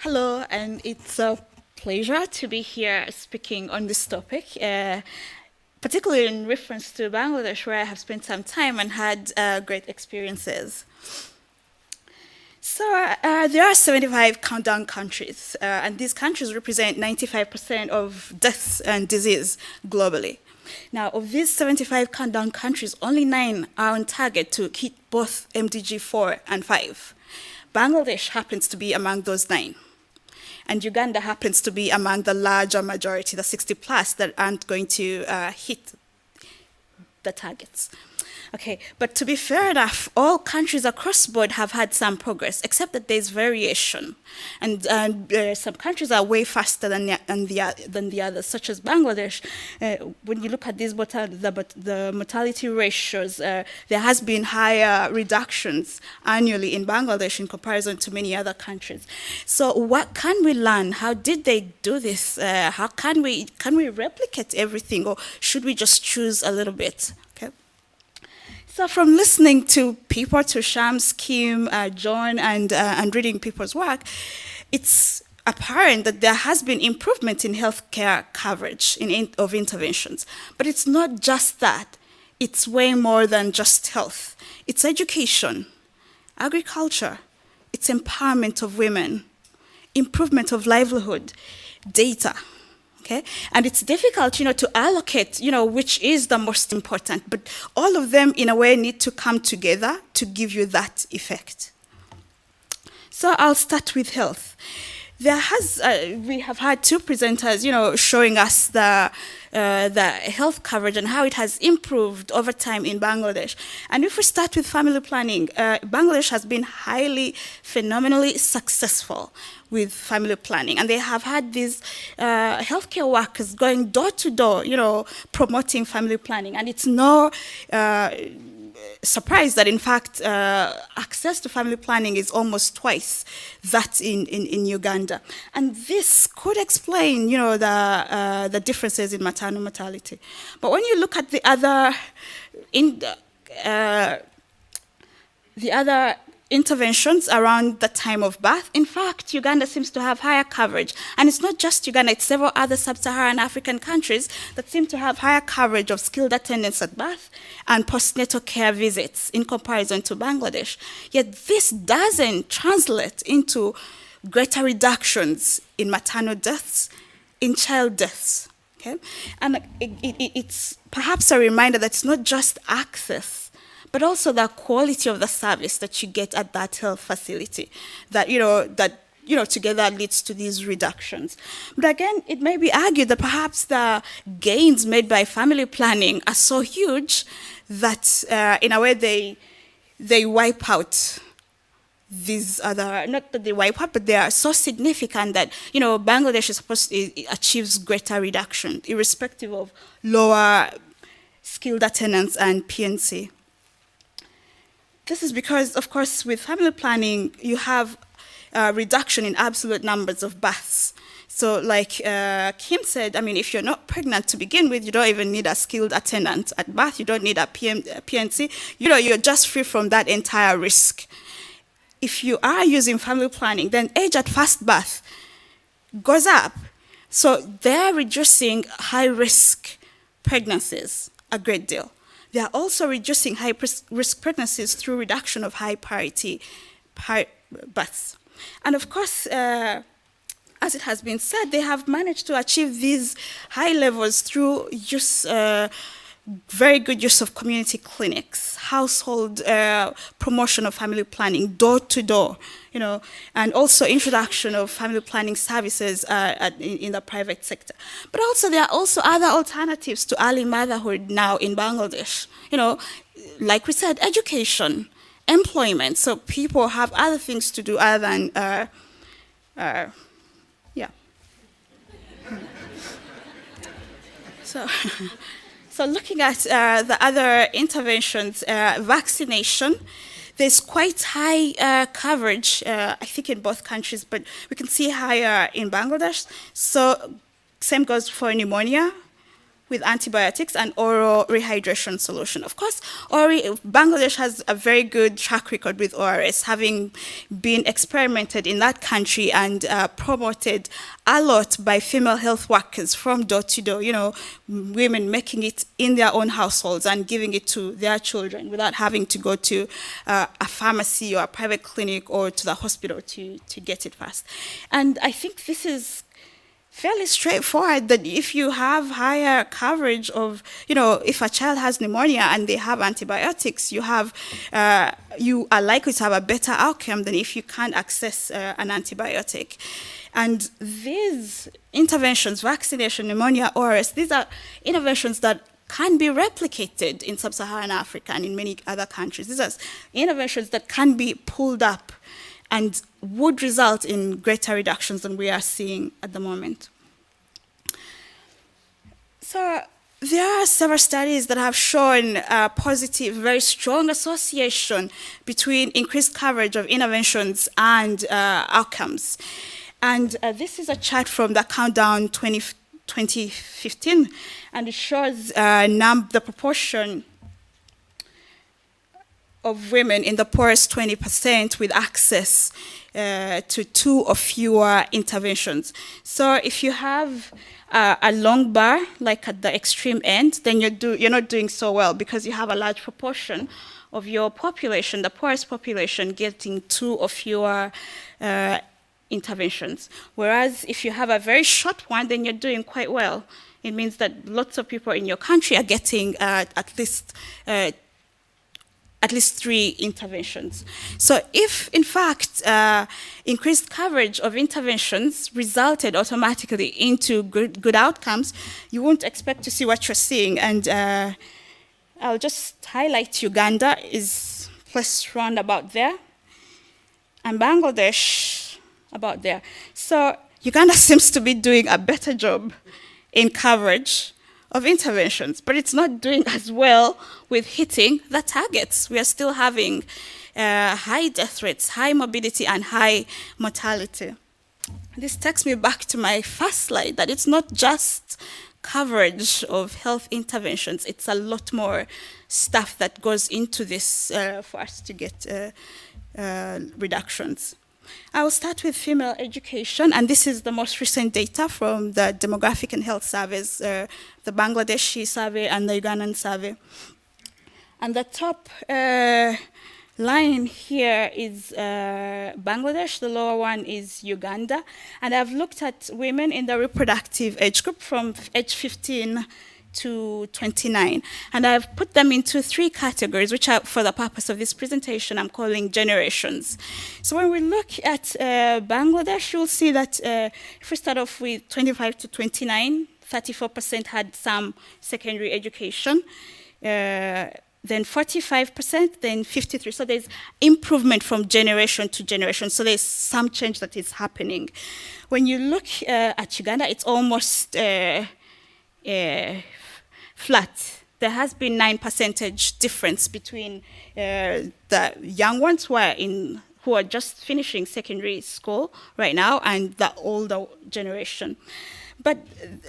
Hello, and it's a pleasure to be here speaking on this topic, particularly in reference to Bangladesh, where I have spent some time and had great experiences. So there are 75 countdown countries, and these countries represent 95% of deaths and disease globally. Now, of these 75 countdown countries, only 9 are on target to hit both MDG 4 and 5. Bangladesh happens to be among those 9. And Uganda happens to be among the larger majority, the 60 plus, that aren't going to hit the targets. Okay, but to be fair enough, all countries across the board have had some progress, except that there's variation. And some countries are way faster than the others, such as Bangladesh. When you look at these the mortality ratios, there has been higher reductions annually in Bangladesh in comparison to many other countries. So what can we learn? How did they do this? How can we replicate everything, or should we just choose a little bit? So from listening to people, to Shams, Kim, John, and reading people's work, it's apparent that there has been improvement in healthcare coverage of interventions. But it's not just that. It's way more than just health. It's education, agriculture, it's empowerment of women, improvement of livelihood, data. Okay? And it's difficult, to allocate, which is the most important, but all of them, in a way, need to come together to give you that effect. So I'll start with health. We have had 2 presenters, showing us the health coverage and how it has improved over time in Bangladesh. And if we start with family planning, Bangladesh has been phenomenally successful with family planning. And they have had these healthcare workers going door to door, promoting family planning. And it's no surprise that, in fact, access to family planning is almost twice that in Uganda. And this could explain, the differences in maternal mortality. But when you look at the other interventions around the time of birth, in fact, Uganda seems to have higher coverage. And it's not just Uganda, it's several other sub-Saharan African countries that seem to have higher coverage of skilled attendance at birth and postnatal care visits in comparison to Bangladesh. Yet this doesn't translate into greater reductions in maternal deaths, in child deaths. Okay? And it's perhaps a reminder that it's not just access, but also the quality of the service that you get at that health facility that together leads to these reductions. But again, it may be argued that perhaps the gains made by family planning are so huge that in a way they wipe out these other, not that they wipe out, but they are so significant that, Bangladesh is supposed to achieves greater reduction, irrespective of lower skilled attendance and PNC. This is because, of course, with family planning, you have a reduction in absolute numbers of births. So like Kim said, if you're not pregnant to begin with, you don't even need a skilled attendant at birth. You don't need a PNC. You're just free from that entire risk. If you are using family planning, then age at first birth goes up. So they're reducing high-risk pregnancies a great deal. They are also reducing high-risk pregnancies through reduction of high-priority births. And of course, as it has been said, they have managed to achieve these high levels through very good use of community clinics, household promotion of family planning, door to door, and also introduction of family planning services in the private sector. But also there are also other alternatives to early motherhood now in Bangladesh. Like we said, education, employment. So people have other things to do other than, So looking at the other interventions, vaccination, there's quite high coverage, I think in both countries, but we can see higher in Bangladesh. So same goes for pneumonia, with antibiotics and oral rehydration solution. Of course, Bangladesh has a very good track record with ORS, having been experimented in that country and promoted a lot by female health workers from door to door, women making it in their own households and giving it to their children without having to go to a pharmacy or a private clinic or to the hospital to get it fast. And I think this is fairly straightforward, that if you have higher coverage of, if a child has pneumonia and they have antibiotics, you are likely to have a better outcome than if you can't access an antibiotic. And these interventions, vaccination, pneumonia, ORS, these are interventions that can be replicated in sub-Saharan Africa and in many other countries. These are interventions that can be pulled up and would result in greater reductions than we are seeing at the moment. So there are several studies that have shown a positive, very strong association between increased coverage of interventions and outcomes. And this is a chart from the Countdown 2015, and it shows the proportion of women in the poorest 20% with access to 2 or fewer interventions. So if you have a long bar, like at the extreme end, then you're not doing so well, because you have a large proportion of your population, the poorest population, getting 2 or fewer interventions. Whereas if you have a very short one, then you're doing quite well. It means that lots of people in your country are getting at least 3 interventions. So if, in fact, increased coverage of interventions resulted automatically into good outcomes, you won't expect to see what you're seeing. And I'll just highlight Uganda is placed round about there, and Bangladesh about there. So Uganda seems to be doing a better job in coverage of interventions, but it's not doing as well with hitting the targets. We are still having high death rates, high morbidity, and high mortality. This takes me back to my first slide, that it's not just coverage of health interventions, it's a lot more stuff that goes into this for us to get reductions. I will start with female education, and this is the most recent data from the Demographic and Health Surveys, the Bangladeshi survey and the Ugandan survey. And the top line here is Bangladesh, the lower one is Uganda, and I've looked at women in the reproductive age group from age 15 to 29. And I've put them into 3 categories, which are, for the purpose of this presentation, I'm calling generations. So when we look at Bangladesh, you'll see that if we start off with 25 to 29, 34% had some secondary education, then 45%, then 53%. So there's improvement from generation to generation. So there's some change that is happening. When you look at Uganda, it's almost flat. There has been 9% difference between the young ones who are just finishing secondary school right now and the older generation. But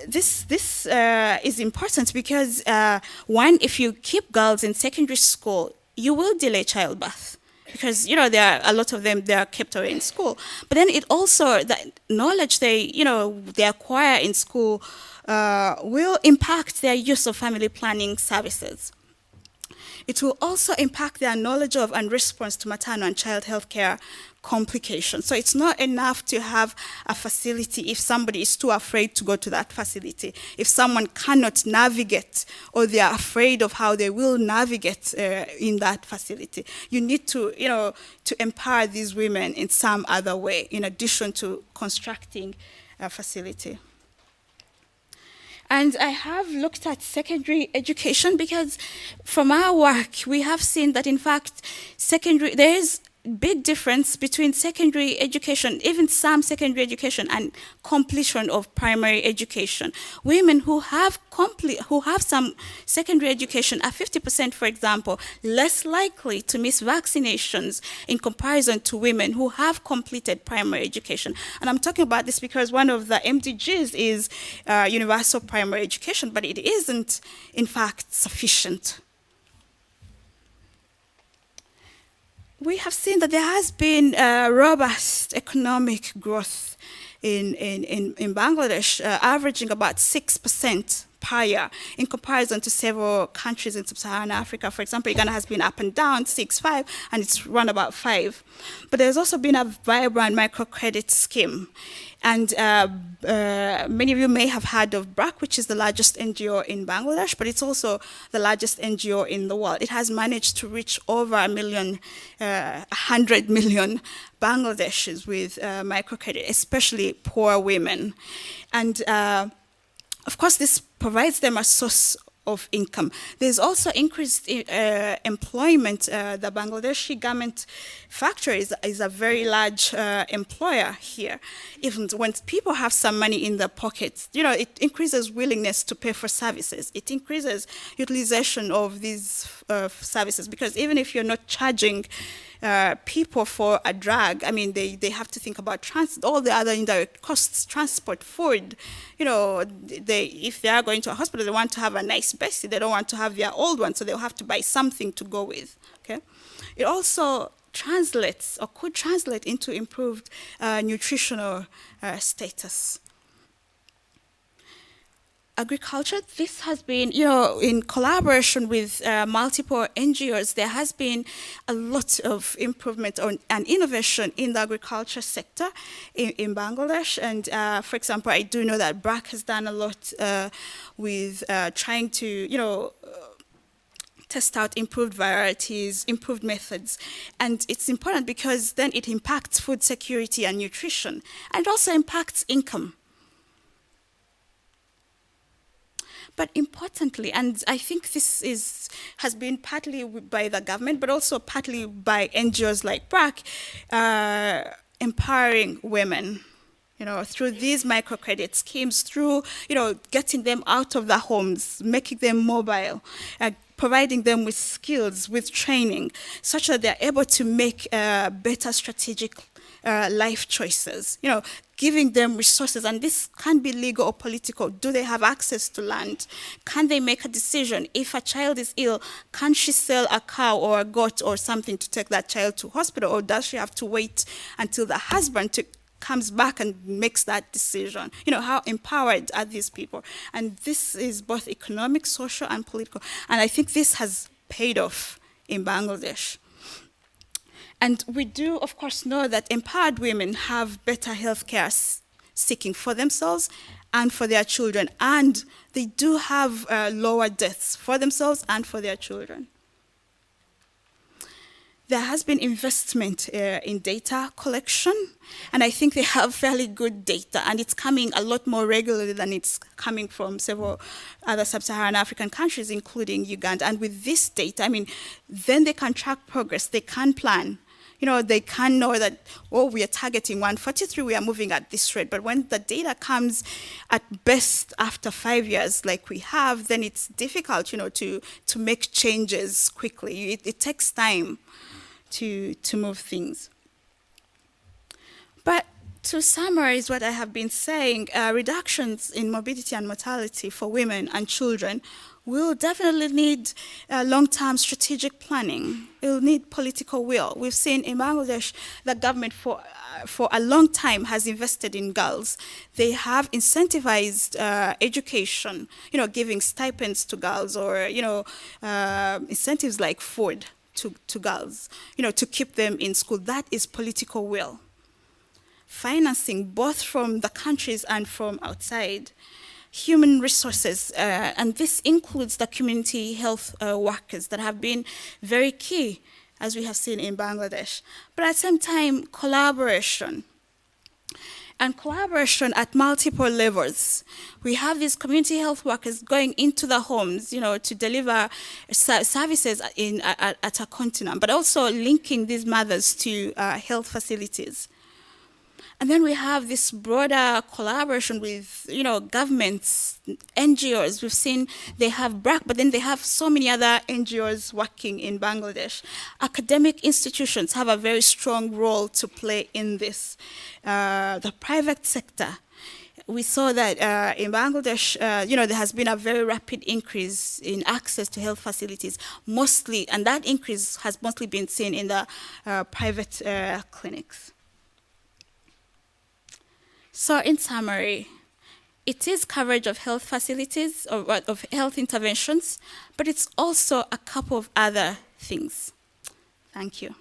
this is important because, one, if you keep girls in secondary school, you will delay childbirth. Because, there are a lot of them, they are kept away in school. But then it also, the knowledge they acquire in school will impact their use of family planning services. It will also impact their knowledge of and response to maternal and child health care complications. So it's not enough to have a facility if somebody is too afraid to go to that facility. If someone cannot navigate or they are afraid of how they will navigate in that facility, you need to, to empower these women in some other way, in addition to constructing a facility. And I have looked at secondary education because from our work, we have seen that, in fact, there is big difference between secondary education, even some secondary education, and completion of primary education. Women who have some secondary education are 50%, for example, less likely to miss vaccinations in comparison to women who have completed primary education. And I'm talking about this because one of the MDGs is universal primary education, but it isn't, in fact, sufficient. We have seen that there has been robust economic growth in Bangladesh, averaging about 6% per year in comparison to several countries in sub-Saharan Africa. For example, Uganda has been up and down, 6.5, and it's run about 5. But there's also been a vibrant microcredit scheme. And many of you may have heard of BRAC, which is the largest NGO in Bangladesh, but it's also the largest NGO in the world. It has managed to reach over 100 million Bangladeshis with microcredit, especially poor women. And of course, this provides them a source of income. There's also increased employment. The Bangladeshi garment factory is a very large employer here. Even when people have some money in their pockets, it increases willingness to pay for services. It increases utilization of these services, because even if you're not charging people for a drug, I mean, they have to think about all the other indirect costs, transport, food. If they are going to a hospital, they want to have a nice bestie. They don't want to have their old one, so they'll have to buy something to go with. Okay, it also translates or could translate into improved nutritional status. Agriculture, this has been, in collaboration with multiple NGOs, there has been a lot of improvement and innovation in the agriculture sector in Bangladesh. And for example, I do know that BRAC has done a lot with trying to, test out improved varieties, improved methods. And it's important because then it impacts food security and nutrition, and it also impacts income. But importantly, and I think this has been partly by the government, but also partly by NGOs like BRAC, empowering women, through these microcredit schemes, through, getting them out of their homes, making them mobile, providing them with skills, with training, such that they're able to make better strategic life choices, giving them resources. And this can be legal or political. Do they have access to land? Can they make a decision? If a child is ill, can she sell a cow or a goat or something to take that child to hospital? Or does she have to wait until the husband comes back and makes that decision? How empowered are these people? And this is both economic, social, and political. And I think this has paid off in Bangladesh. And we do, of course, know that empowered women have better health care seeking for themselves and for their children. And they do have lower deaths for themselves and for their children. There has been investment in data collection, and I think they have fairly good data, and it's coming a lot more regularly than it's coming from several other sub-Saharan African countries, including Uganda. And with this data, then they can track progress, they can plan. They can know that, we are targeting 143, we are moving at this rate. But when the data comes at best after 5 years, like we have, then it's difficult, to make changes quickly. It takes time to move things. But to summarize what I have been saying, reductions in morbidity and mortality for women and children will definitely need long-term strategic planning. It will need political will. We've seen in Bangladesh, the government for a long time has invested in girls. They have incentivized education, giving stipends to girls, or incentives like food to girls, to keep them in school. That is political will. Financing, both from the countries and from outside. Human resources, and this includes the community health workers that have been very key, as we have seen in Bangladesh. But at the same time, collaboration. and collaboration at multiple levels. We have these community health workers going into the homes, to deliver services at a continent, but also linking these mothers to health facilities. And then we have this broader collaboration with, governments, NGOs. We've seen they have BRAC, but then they have so many other NGOs working in Bangladesh. Academic institutions have a very strong role to play in this. The private sector. We saw that in Bangladesh, there has been a very rapid increase in access to health facilities, mostly, and that increase has mostly been seen in the private clinics. So in summary, it is coverage of health facilities, or of health interventions, but it's also a couple of other things. Thank you.